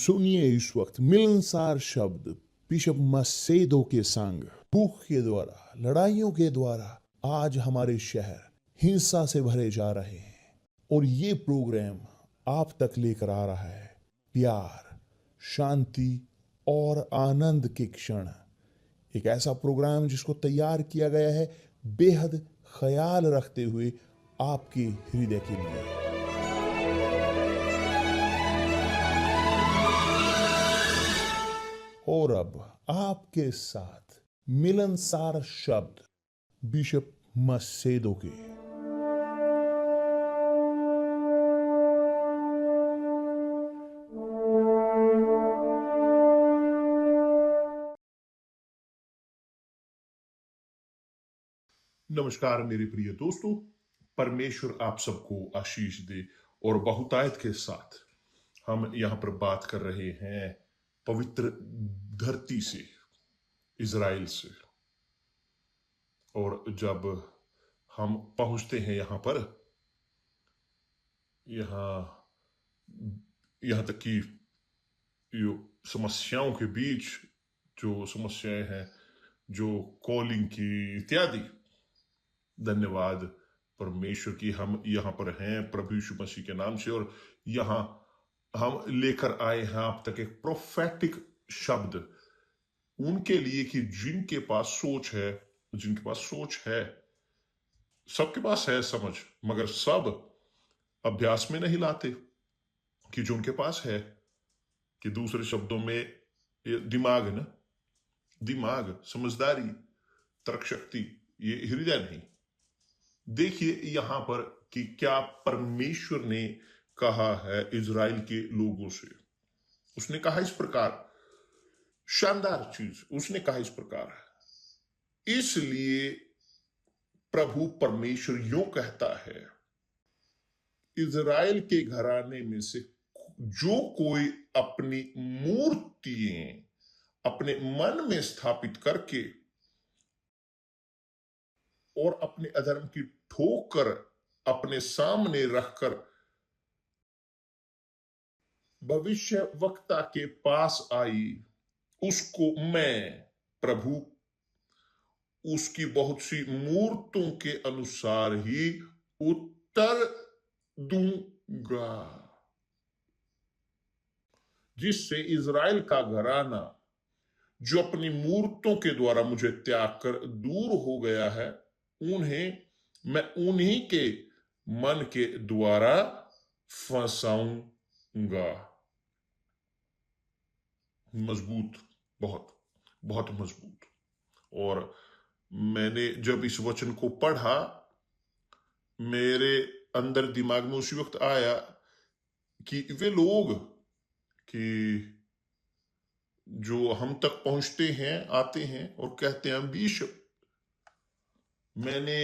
सुनिए इस वक्त मिलनसार शब्द बिशप मसेदो के संग। भूख के द्वारा, लड़ाइयों के द्वारा आज हमारे शहर हिंसा से भरे जा रहे हैं, और ये प्रोग्राम आप तक लेकर आ रहा है प्यार, शांति और आनंद के क्षण। एक ऐसा प्रोग्राम जिसको तैयार किया गया है बेहद ख्याल रखते हुए आपके हृदय के लिए। और अब आपके साथ मिलनसार शब्द बिशप मसेदो के। नमस्कार मेरे प्रिय दोस्तों, परमेश्वर आप सबको आशीष दे। और बहुतायत के साथ हम यहाँ पर बात कर रहे हैं पवित्र धरती से, इज़राइल से। और जब हम पहुंचते हैं यहाँ पर, यहाँ तक कि यो समस्याओं के बीच जो समस्याएं हैं, जो कॉलिंग की इत्यादि, धन्यवाद परमेश्वर की हम यहाँ पर हैं प्रभु यीशु मसीह के नाम से। और यहाँ हम लेकर आए हैं आप तक एक प्रोफेटिक शब्द उनके लिए कि जिनके पास सोच है, सबके पास है समझ, मगर सब अभ्यास में नहीं लाते। कि जो उनके पास है, कि दूसरे शब्दों में ये दिमाग, समझदारी, तर्क शक्ति, ये हृदय नहीं। देखिए यहां पर कि क्या परमेश्वर ने कहा है इज़राइल के लोगों से। उसने कहा इस प्रकार, शानदार चीज उसने कहा इस प्रकार, इसलिए प्रभु परमेश्वर यूं कहता है, इज़राइल के घराने में से जो कोई अपनी मूर्तियां अपने मन में स्थापित करके और अपने अधर्म की ठोकर अपने सामने रखकर भविष्य वक्ता के पास आई, उसको मैं प्रभु उसकी बहुत सी मूर्तों के अनुसार ही उत्तर दूंगा, जिससे इज़राइल का घराना जो अपनी मूर्तों के द्वारा मुझे त्याग कर दूर हो गया है, मैं उन्हीं के मन के द्वारा फंसाऊंगा। मजबूत, बहुत बहुत मजबूत। और मैंने जब इस वचन को पढ़ा, मेरे अंदर दिमाग में उसी वक्त आया कि वे लोग कि जो हम तक पहुंचते हैं, आते हैं और कहते हैं बिशप मैंने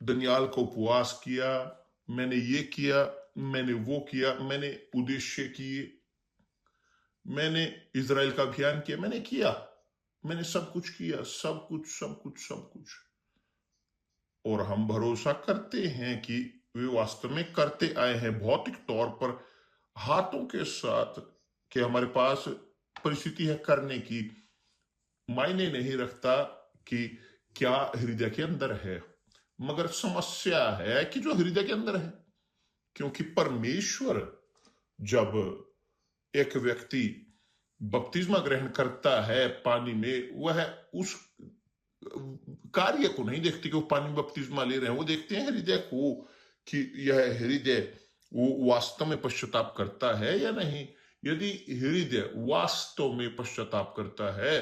दनियाल का उपवास किया, मैंने ये किया, मैंने वो किया, मैंने उद्देश्य किए, मैंने इज़राइल का अभियान किया, मैंने सब कुछ किया, सब कुछ। और हम भरोसा करते हैं कि वे वास्तव में करते आए हैं भौतिक तौर पर हाथों के साथ, कि हमारे पास परिस्थिति है करने की। मायने नहीं रखता कि क्या हृदय के अंदर है, मगर समस्या है कि जो हृदय के अंदर है। क्योंकि परमेश्वर, जब एक व्यक्ति बपतिस्मा ग्रहण करता है पानी में, वह उस कार्य को नहीं देखते कि वो पानी में बपतिस्मा ले रहे हैं, वो देखते हैं हृदय को, कि यह हृदय वो वास्तव में पश्चाताप करता है या नहीं। यदि हृदय वास्तव में पश्चाताप करता है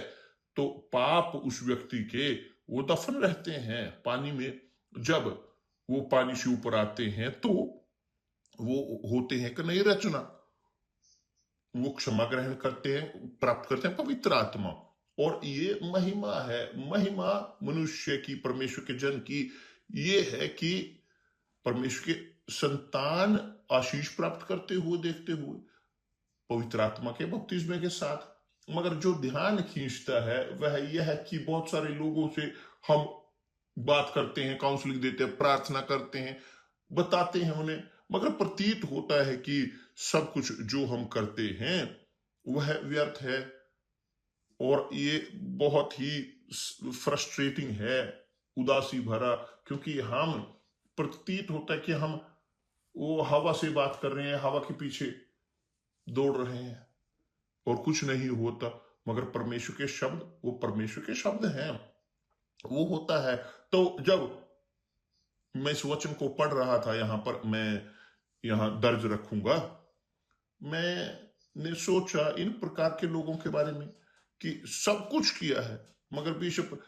तो पाप उस व्यक्ति के वो दफन रहते हैं पानी में। जब वो पानी से ऊपर आते हैं तो वो होते हैं कि नई रचना, वो क्षमा ग्रहण करते हैं, प्राप्त करते हैं पवित्र आत्मा। और ये महिमा है, महिमा मनुष्य की, परमेश्वर के जन की, ये है कि परमेश्वर के संतान आशीष प्राप्त करते हुए, देखते हुए पवित्र आत्मा के बपतिस्मे के साथ। मगर जो ध्यान खींचता है वह यह है कि बहुत सारे लोगों से हम बात करते हैं, काउंसलिंग देते हैं, प्रार्थना करते हैं, बताते हैं उन्हें, मगर प्रतीत होता है कि सब कुछ जो हम करते हैं वह व्यर्थ है। और ये बहुत ही फ्रस्ट्रेटिंग है, उदासी भरा, क्योंकि हम प्रतीत होता है कि हम वो हवा से बात कर रहे हैं, हवा के पीछे दौड़ रहे हैं और कुछ नहीं होता। मगर परमेश्वर के शब्द, वो परमेश्वर के शब्द हैं, वो होता है। तो जब मैं इस वचन को पढ़ रहा था, यहां पर मैं यहां दर्ज रखूंगा, मैंने सोचा इन प्रकार के लोगों के बारे में कि सब कुछ किया है, मगर बिशप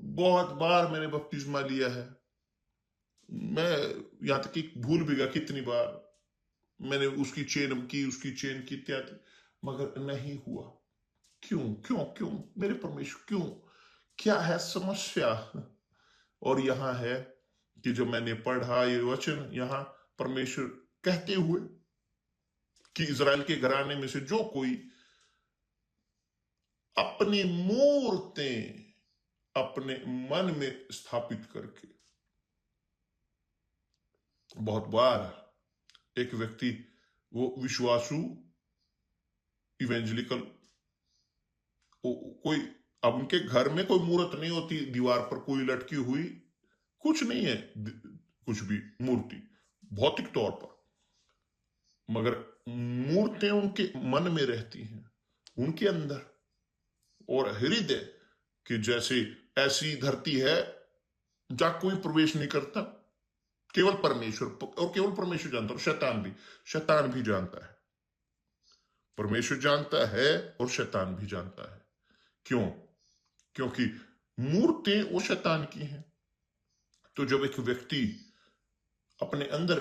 बहुत बार मैंने बपतिस्मा लिया है, मैं यहां तक कि भूल भी गया कितनी बार मैंने उसकी चेन की इत्यादि, मगर नहीं हुआ। क्यों क्यों क्यों मेरे परमेश्वर, क्यों? क्या है समस्या? और यहां है कि जो मैंने पढ़ा ये वचन, यहां परमेश्वर कहते हुए कि इज़राइल के घराने में से जो कोई अपनी मूर्तें अपने मन में स्थापित करके, बहुत बार एक व्यक्ति वो विश्वासु इवेंजलिकल, कोई, अब उनके घर में कोई मूर्त नहीं होती, दीवार पर कोई लटकी हुई कुछ नहीं है, कुछ भी मूर्ति भौतिक तौर पर, मगर मूर्तें उनके मन में रहती हैं, उनके अंदर। और हृदय कि जैसे ऐसी धरती है जहां कोई प्रवेश नहीं करता, केवल परमेश्वर, और केवल परमेश्वर जानता है, शैतान भी जानता है। परमेश्वर जानता है और शैतान भी जानता है। क्यों? क्योंकि मूर्तें वो शैतान की हैं। तो जब एक व्यक्ति अपने अंदर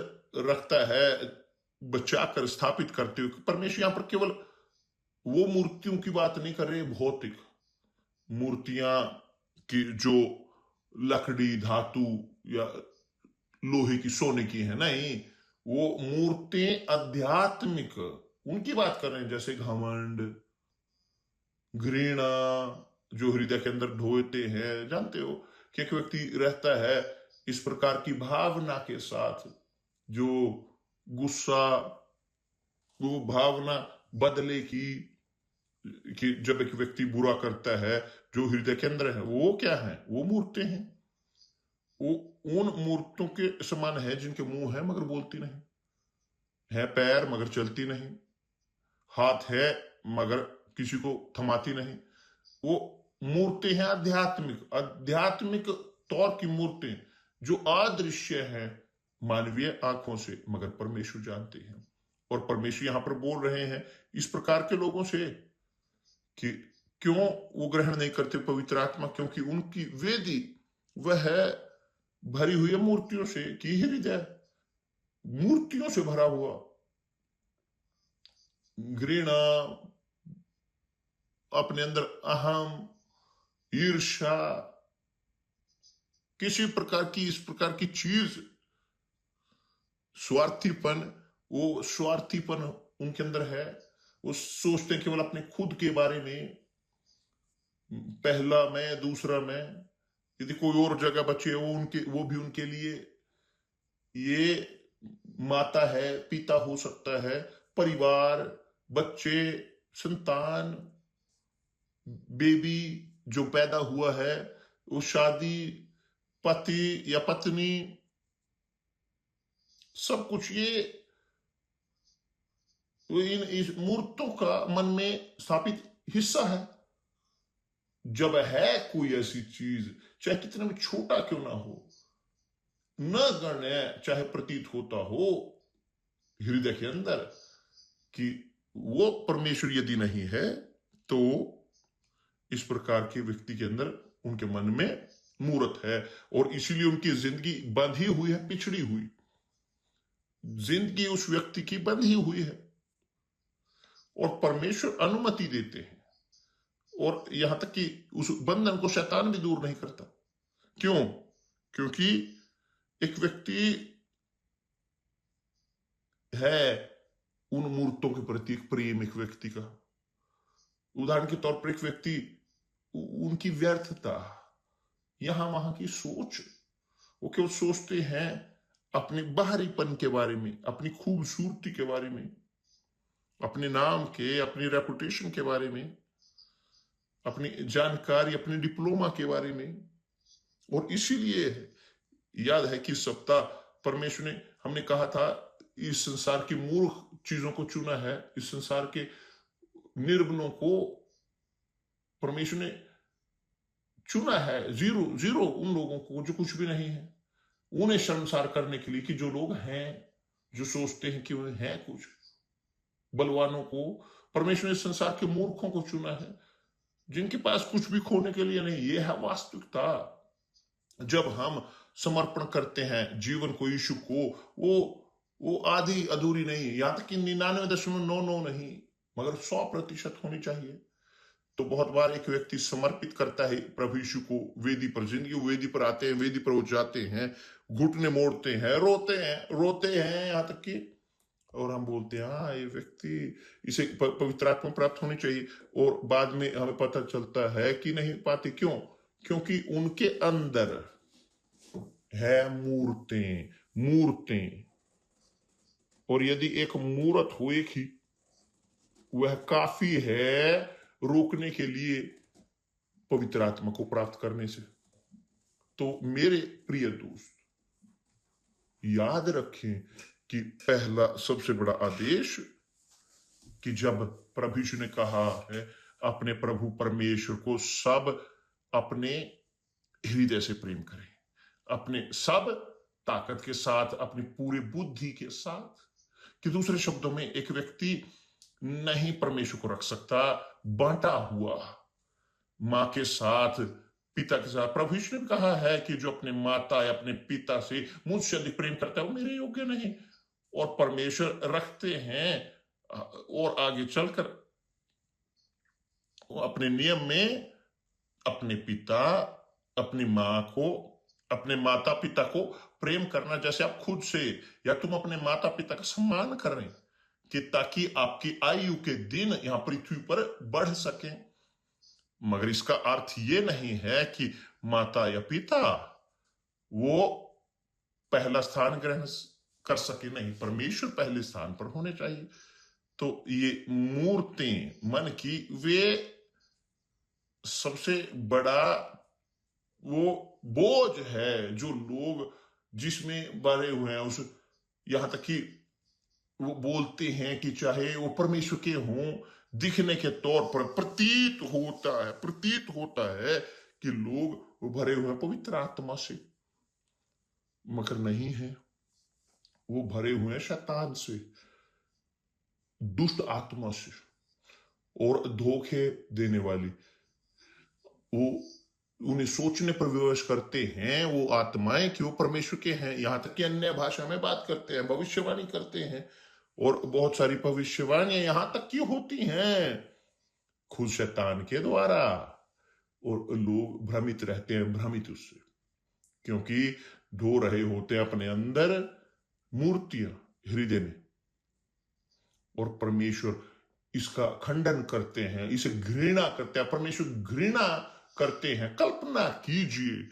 रखता है, बचा कर स्थापित करते हुए, परमेश्वर यहां पर केवल वो मूर्तियों की बात नहीं कर रहे, भौतिक मूर्तियां की जो लकड़ी, धातु या लोहे की, सोने की है, नहीं, वो मूर्तें आध्यात्मिक उनकी बात कर रहे हैं। जैसे घमंड, घृणा जो हृदय के अंदर ढोते हैं। जानते हो कि एक व्यक्ति रहता है इस प्रकार की भावना के साथ, जो गुस्सा, वो भावना बदले की, कि जब एक व्यक्ति बुरा करता है, जो हृदय के अंदर है, वो क्या है? वो मूर्तें हैं। वो उन मूर्तों के समान है जिनके मुंह है मगर बोलती नहीं है, पैर मगर चलती नहीं, हाथ है मगर किसी को थमाती नहीं। वो मूर्तें हैं आध्यात्मिक तौर की मूर्तें, जो अदृश्य है मानवीय आंखों से, मगर परमेश्वर जानते हैं। और परमेश्वर यहां पर बोल रहे हैं इस प्रकार के लोगों से कि क्यों वो ग्रहण नहीं करते पवित्र आत्मा, क्योंकि उनकी वेदी वह भरी हुई है मूर्तियों से, कि हृदय मूर्तियों से भरा हुआ, घृणा, अपने अंदर अहम, ईर्ष्या, किसी प्रकार की इस प्रकार की चीज, स्वार्थीपन, वो स्वार्थीपन उनके अंदर है। वो सोचते हैं केवल अपने खुद के बारे में, पहला मैं, दूसरा मैं, यदि कोई और जगह बचे वो भी उनके लिए ये माता है, पिता हो सकता है, परिवार, बच्चे, संतान, बेबी जो पैदा हुआ है, वो शादी, पति या पत्नी, सब कुछ ये इस मूर्तों का मन में स्थापित हिस्सा है। जब है कोई ऐसी चीज, चाहे कितना भी छोटा क्यों ना हो, न गण्य चाहे प्रतीत होता हो हृदय के अंदर, कि वो परमेश्वर यदि नहीं है, तो इस प्रकार के व्यक्ति के अंदर, उनके मन में मूर्त है, और इसीलिए उनकी जिंदगी बंधी हुई है, पिछड़ी हुई जिंदगी उस व्यक्ति की बंधी हुई है। और परमेश्वर अनुमति देते हैं, और यहां तक कि उस बंधन को शैतान भी दूर नहीं करता। क्यों? क्योंकि एक व्यक्ति है उन मूर्तों के प्रति एक प्रेम, एक व्यक्ति का, उदाहरण के तौर पर एक व्यक्ति उनकी व्यर्थता, यहां वहां की सोच, वो केवल सोचते हैं अपने बाहरीपन के बारे में, अपनी खूबसूरती के बारे में, अपने नाम के, अपनी रेपुटेशन के बारे में, अपनी जानकारी, अपने डिप्लोमा के बारे में। और इसीलिए याद है कि सप्ताह परमेश्वर ने, हमने कहा था, इस संसार की मूर्ख चीजों को चुना है, इस संसार के निर्बलों को परमेश्वर ने चुना है। जीरो जीरो उन लोगों को जो कुछ भी नहीं है, उन्हें शर्मसार करने के लिए कि जो लोग हैं, जो सोचते हैं कि उन्हें है कुछ। बलवानों को परमेश्वर ने संसार के मूर्खों को चुना है, जिनके पास कुछ भी खोने के लिए नहीं। यह है वास्तविकता। जब हम समर्पण करते हैं जीवन को यीशु को, वो आधी अधूरी नहीं, यहां तक कि 99.99 नहीं, मगर 100% होनी चाहिए। तो बहुत बार एक व्यक्ति समर्पित करता है प्रभु यीशु को वेदी पर, जिंदगी वेदी पर आते हैं, वेदी पर वो जाते हैं, घुटने मोड़ते हैं, रोते हैं यहाँ तक कि, और हम बोलते हैं हाँ ये व्यक्ति, इसे पवित्र आत्मा प्राप्त होनी चाहिए। और बाद में हमें पता चलता है कि नहीं पाते। क्यों? क्योंकि उनके अंदर है मूर्तें। और यदि एक मूर्त हो एक ही, वह काफी है रोकने के लिए पवित्र आत्मा को प्राप्त करने से। तो मेरे प्रिय दोस्त, याद रखें कि पहला सबसे बड़ा आदेश, कि जब प्रभु यीशु ने कहा है अपने प्रभु परमेश्वर को सब अपने हृदय से प्रेम करें, अपने सब ताकत के साथ, अपनी पूरी बुद्धि के साथ। कि दूसरे शब्दों में, एक व्यक्ति नहीं परमेश्वर को रख सकता बांटा हुआ, मां के साथ, पिता के साथ। प्रभु यीशु ने कहा है कि जो अपने माता या अपने पिता से मुझसे अधिक प्रेम करता है वो मेरे योग्य नहीं। और परमेश्वर रखते हैं, और आगे चलकर अपने नियम में अपने पिता, अपनी मां को, अपने माता पिता को प्रेम करना जैसे आप खुद से, या तुम अपने माता पिता का सम्मान करें, कि ताकि आपकी आयु के दिन यहां पृथ्वी पर बढ़ सके। मगर इसका अर्थ ये नहीं है कि माता या पिता वो पहला स्थान ग्रहण कर सके, नहीं, परमेश्वर पहले स्थान पर होने चाहिए। तो ये मूर्तें मन की, वे सबसे बड़ा वो बोझ है जो लोग जिसमें भरे हुए हैं। उस यहां तक कि वो बोलते हैं कि चाहे वो परमेश्वर के हों, दिखने के तौर पर प्रतीत होता है कि लोग वो भरे हुए हैं पवित्र आत्मा से, मगर नहीं है। वो भरे हुए हैं शैतान से, दुष्ट आत्मा से, और धोखे देने वाली। वो उन्हें सोचने पर विवश करते हैं वो आत्माएं कि वो परमेश्वर के हैं। यहां तक कि अन्य भाषा में बात करते हैं, भविष्यवाणी करते हैं, और बहुत सारी भविष्यवाणियां यहां तक की होती हैं खुद शैतान के द्वारा। और लोग भ्रमित रहते हैं, भ्रमित उससे, क्योंकि ढो रहे होते हैं अपने अंदर मूर्तियां हृदय में। और परमेश्वर इसका खंडन करते हैं, इसे घृणा करते हैं। परमेश्वर घृणा करते हैं। कल्पना कीजिए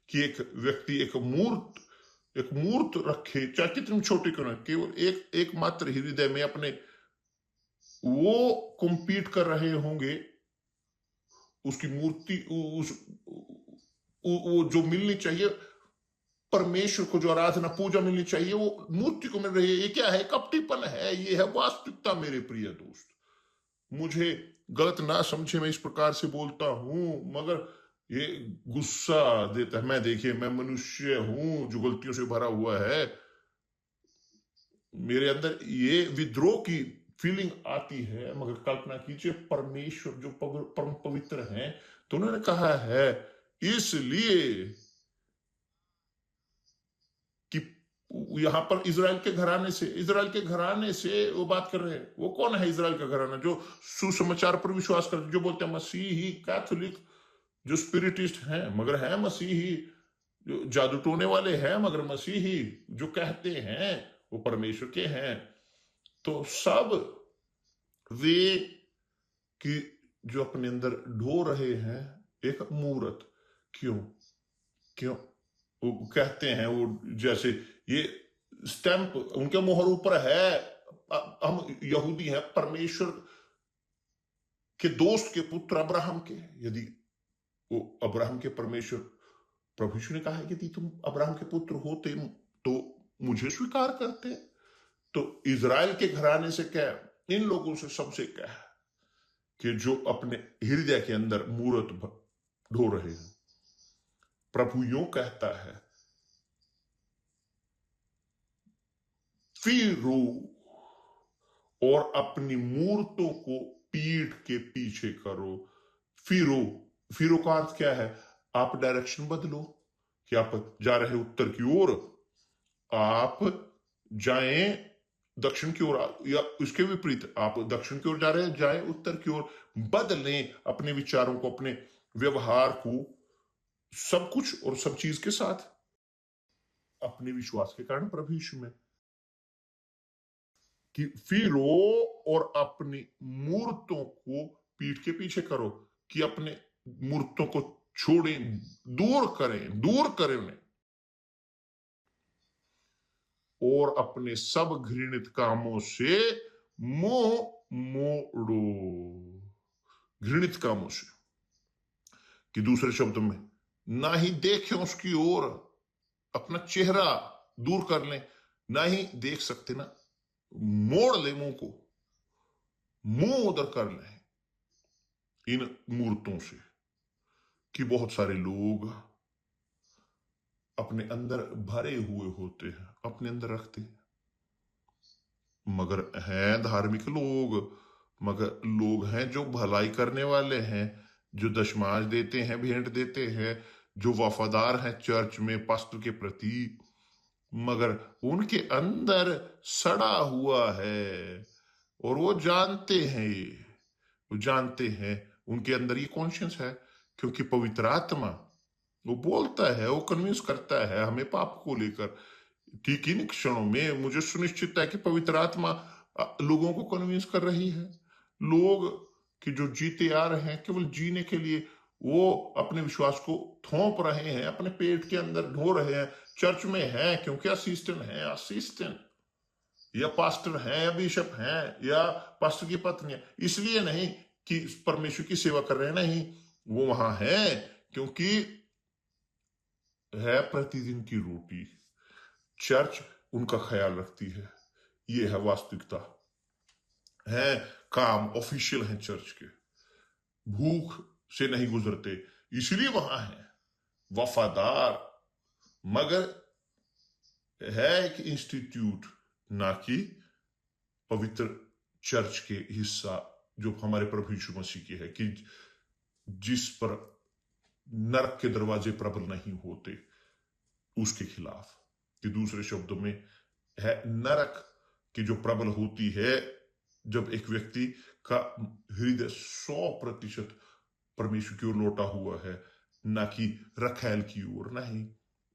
कि एक व्यक्ति एक मूर्त रखे, चाहे कितनी छोटी क्यों ना, केवल एक मात्र हृदय में अपने, वो कॉम्पीट कर रहे होंगे उसकी मूर्ति, वो जो मिलनी चाहिए परमेश्वर को, जो आराधना पूजा मिलनी चाहिए, वो मूर्ति को मिल रही है। ये क्या है? कपटीपन है। ये है वास्तविकता मेरे प्रिय दोस्त। मुझे गलत ना समझे, मैं इस प्रकार से बोलता हूं, मगर ये गुस्सा देता है। मैं मनुष्य हूं जो गलतियों से भरा हुआ है। मेरे अंदर ये विद्रोह की फीलिंग आती है। मगर कल्पना कीजिए, परमेश्वर जो परम पवित्र हैं, तो उन्होंने कहा है इसलिए कि यहां पर इजराइल के घराने से वो बात कर रहे हैं। वो कौन है इजराइल का घराना? जो सुसमाचार पर विश्वास करते, जो बोलते हैं मसीही, कैथोलिक, जो स्पिरिटिस्ट हैं मगर हैं मसीही, जो जादू टोने वाले हैं मगर मसीही, जो कहते हैं वो परमेश्वर के हैं। तो सब वे कि जो अपने अंदर ढो रहे हैं एक मूर्त। क्यों वो कहते हैं, वो जैसे ये स्टैंप उनके मोहर ऊपर है, हम यहूदी हैं, परमेश्वर के दोस्त के पुत्र अब्राहम के। यदि वो अब्राहम के परमेश्वर, प्रभु यीशु ने कहा है कि यदि तुम अब्राहम के पुत्र होते तो मुझे स्वीकार करते। तो इजराइल के घराने से क्या, इन लोगों से सबसे क्या है कि जो अपने हृदय के अंदर मूरत ढो रहे हैं। प्रभु यूं कहता है, फिरो और अपनी मूर्तों को पीठ के पीछे करो। फिरो, फिरो का अर्थ क्या है? आप डायरेक्शन बदलो कि आप जा रहे उत्तर की ओर, आप जाएं दक्षिण की ओर, या उसके विपरीत आप दक्षिण की ओर जा रहे हैं, जाएं उत्तर की ओर। बदलें अपने विचारों को, अपने व्यवहार को, सब कुछ और सब चीज के साथ, अपने विश्वास के कारण प्रभु यीशु में। कि फिरो और अपनी मूर्तों को पीठ के पीछे करो, कि अपने मूर्तों को छोड़ें, दूर करें उन्हें, और अपने सब घृणित कामों से मुंह मोड़ो। घृणित कामों से, कि दूसरे शब्दों में, ना ही देखें उसकी ओर, अपना चेहरा दूर कर लें, ना ही देख सकते ना, मोड़ ले मुंह को, मुंह उधर कर लें इन मूर्तों से। कि बहुत सारे लोग अपने अंदर भरे हुए होते हैं, अपने अंदर रखते हैं, मगर हैं धार्मिक लोग, मगर लोग हैं जो भलाई करने वाले हैं, जो दशमांश देते हैं, भेंट देते हैं, जो वफादार हैं चर्च में पास्टर के प्रति, मगर उनके अंदर सड़ा हुआ है। और वो जानते हैं, वो जानते हैं, उनके अंदर ये कॉन्शियस है, क्योंकि पवित्र आत्मा वो बोलता है, वो कन्विंस करता है हमें पाप को लेकर। ठीक इन क्षणों में मुझे सुनिश्चित है कि पवित्र आत्मा लोगों को कन्विंस कर रही है। लोग कि जो जीते आ रहे हैं केवल जीने के लिए, वो अपने विश्वास को थोप रहे हैं, अपने पेट के अंदर ढो रहे हैं। चर्च में है क्योंकि असिस्टेंट या पास्टर हैं या बिशप हैं या पास्टर की पत्नी है, इसलिए नहीं कि परमेश्वर की सेवा कर रहे हैं, नहीं, वो वहां है क्योंकि है प्रतिदिन की रोटी। चर्च उनका ख्याल रखती है, ये है वास्तविकता है। काम ऑफिशियल है चर्च के, भूख से नहीं गुजरते, इसलिए वहां है वफादार, मगर है एक इंस्टीट्यूट, ना कि पवित्र चर्च के हिस्सा जो हमारे प्रभु यीशु मसीह की है, कि जिस पर नरक के दरवाजे प्रबल नहीं होते, उसके खिलाफ। कि दूसरे शब्दों में है नरक की जो प्रबल होती है जब एक व्यक्ति का हृदय 100% परमेश्वर की ओर लौटा हुआ है, ना कि रखैल की ओर। नहीं,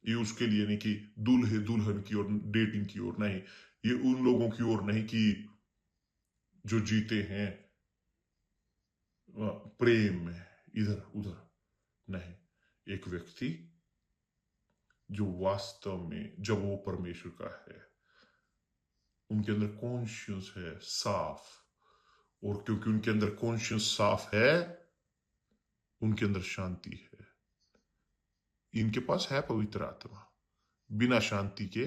ये उसके लिए नहीं कि दूल्हे दुल्हन की ओर, डेटिंग की ओर नहीं, ये उन लोगों की ओर नहीं कि जो जीते हैं प्रेम में इधर उधर। नहीं, एक व्यक्ति जो वास्तव में जब वो परमेश्वर का है, उनके अंदर कॉन्शियस है साफ, और क्योंकि उनके अंदर कॉन्शियस साफ है, उनके अंदर शांति है। इनके पास है पवित्र आत्मा, बिना शांति के,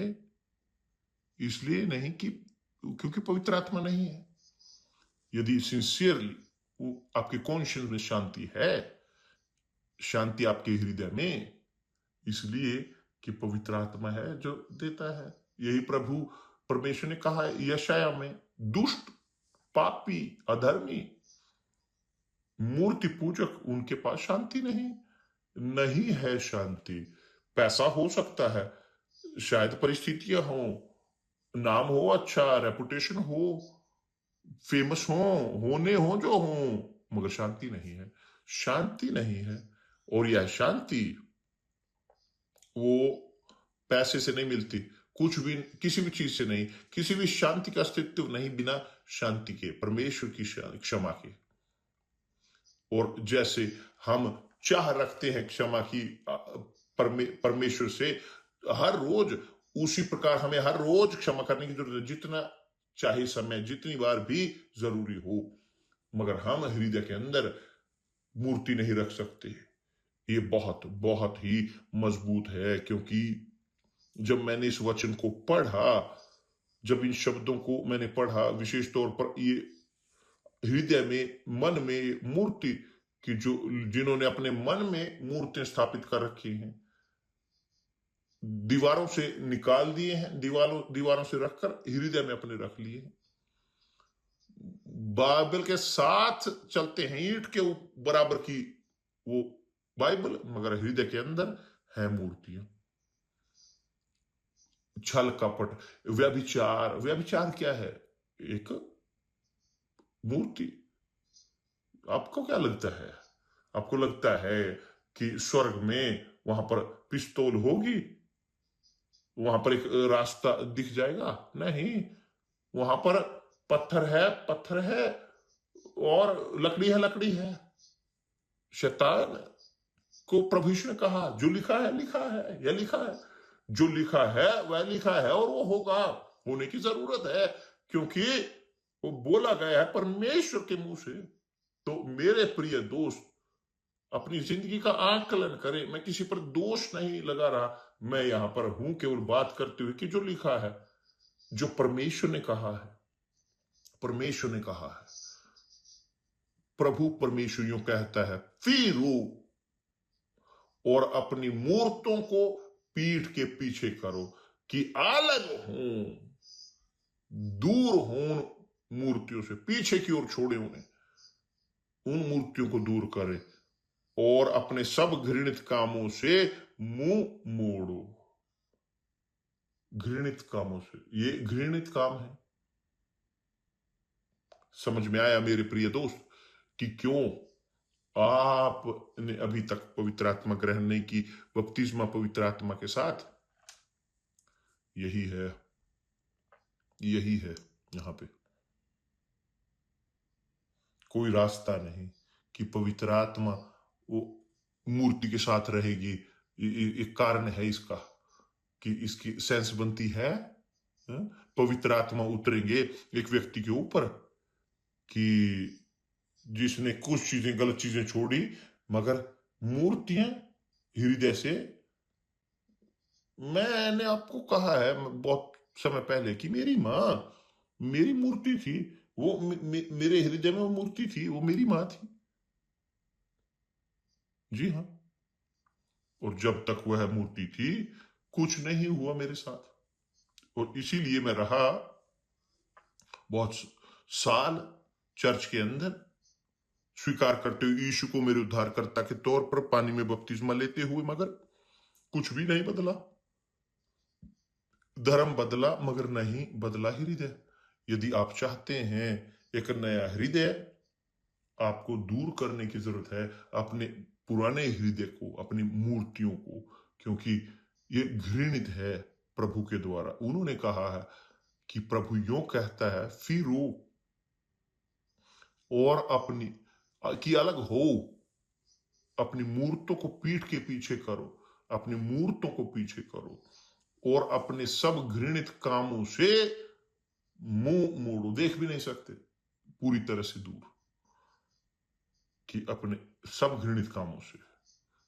इसलिए नहीं कि क्योंकि पवित्र आत्मा नहीं है। यदि सिंसियरली आपके कॉन्शियस में शांति है, शांति आपके हृदय में, इसलिए कि पवित्र आत्मा है जो देता है। यही प्रभु परमेश्वर ने कहा है यशाया में, दुष्ट, पापी, अधर्मी, मूर्ति पूजक, उनके पास शांति नहीं है शांति। पैसा हो सकता है, शायद परिस्थितियां हो, नाम हो अच्छा, रेपुटेशन हो, फेमस होने हो जो हो, मगर शांति नहीं है। और यह शांति वो पैसे से नहीं मिलती, कुछ भी, किसी भी चीज से नहीं, किसी भी शांति का अस्तित्व नहीं बिना शांति के, परमेश्वर की क्षमा के। और जैसे हम चाह रखते हैं क्षमा की परमेश्वर से हर रोज, उसी प्रकार हमें हर रोज क्षमा करने की जरूरत है। जितना चाहे समय जितनी बार भी जरूरी हो, मगर हम हृदय के अंदर मूर्ति नहीं रख सकते। ये बहुत बहुत ही मजबूत है, क्योंकि जब मैंने इस वचन को पढ़ा, जब इन शब्दों को मैंने पढ़ा, विशेष तौर पर ये हृदय में, मन में मूर्ति की, जो जिन्होंने अपने मन में मूर्तियां स्थापित कर रखी हैं, दीवारों से निकाल दिए हैं, दीवारों से रखकर हृदय में अपने रख लिए हैं। बाइबल के साथ चलते हैं, ईंट के बराबर की वो बाइबल, मगर हृदय के अंदर है मूर्तियां। छल कपट, व्यभिचार। व्यभिचार क्या है? एक मूर्ति। आपको क्या लगता है? आपको लगता है कि स्वर्ग में वहां पर पिस्तौल होगी, वहां पर एक रास्ता दिख जाएगा? नहीं, वहां पर पत्थर है और लकड़ी है। शैतान को प्रभु यीशु ने कहा, जो लिखा है यह लिखा है, जो लिखा है वह लिखा है, और वो होगा, होने की जरूरत है, क्योंकि वो बोला गया है परमेश्वर के मुंह से। तो मेरे प्रिय दोस्त, अपनी जिंदगी का आकलन करें। मैं किसी पर दोष नहीं लगा रहा, मैं यहां पर हूं केवल बात करते हुए कि जो लिखा है, जो परमेश्वर ने कहा है, परमेश्वर ने कहा है। प्रभु परमेश्वर यूं कहता है, फिरो और अपनी मूर्तों को पीठ के पीछे करो, कि अलग हों, दूर हों मूर्तियों से, पीछे की ओर छोड़े उन्हें, उन मूर्तियों को दूर करे, और अपने सब घृणित कामों से मुंह मोड़ो। घृणित कामों से, ये घृणित काम है। समझ में आया मेरे प्रिय दोस्त कि क्यों आपने अभी तक पवित्र आत्मा ग्रहण नहीं की? बपतिस्मा पवित्र आत्मा के साथ यही है यहां पे। कोई रास्ता नहीं कि पवित्र आत्मा वो मूर्ति के साथ रहेगी। एक कारण है इसका कि इसकी सेंस बनती है। पवित्र आत्मा उतरेंगे एक व्यक्ति के ऊपर कि जिसने कुछ चीजें, गलत चीजें छोड़ी, मगर मूर्तियां हृदय से। मैंने आपको कहा है बहुत समय पहले कि मेरी मां मेरी मूर्ति थी, वो मेरे हृदय में वो मूर्ति थी, वो मेरी मां थी। जी हाँ। और जब तक वह मूर्ति थी, कुछ नहीं हुआ मेरे साथ, और इसीलिए मैं रहा बहुत साल चर्च के अंदर, स्वीकार करते हुए यीशु को मेरे उद्धारकर्ता के तौर पर पानी में बपतिस्मा लेते हुए, मगर कुछ भी नहीं बदला। धर्म बदला मगर नहीं बदला हृदय। यदि आप चाहते हैं एक नया हृदय, आपको दूर करने की जरूरत है अपने पुराने हृदय को, अपनी मूर्तियों को, क्योंकि ये घृणित है प्रभु के द्वारा। उन्होंने कहा है कि प्रभु यूं कहता है, फिरो और अपनी की अलग हो, अपनी मूर्तों को पीठ के पीछे करो, अपनी मूर्तों को पीछे करो, और अपने सब घृणित कामों से मुंह मोड़ो। देख भी नहीं सकते, पूरी तरह से दूर, कि अपने सब घृणित कामों से।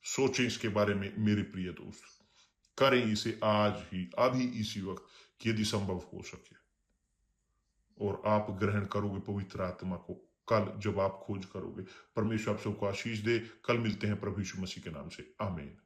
सोचें इसके बारे में मेरे प्रिय दोस्त, करें इसे आज ही, अभी इसी वक्त, कि यदि संभव हो सके, और आप ग्रहण करोगे पवित्र आत्मा को कल जब आप खोज करोगे। परमेश्वर आप सबको आशीष दे। कल मिलते हैं प्रभु यीशु मसीह के नाम से, आमीन।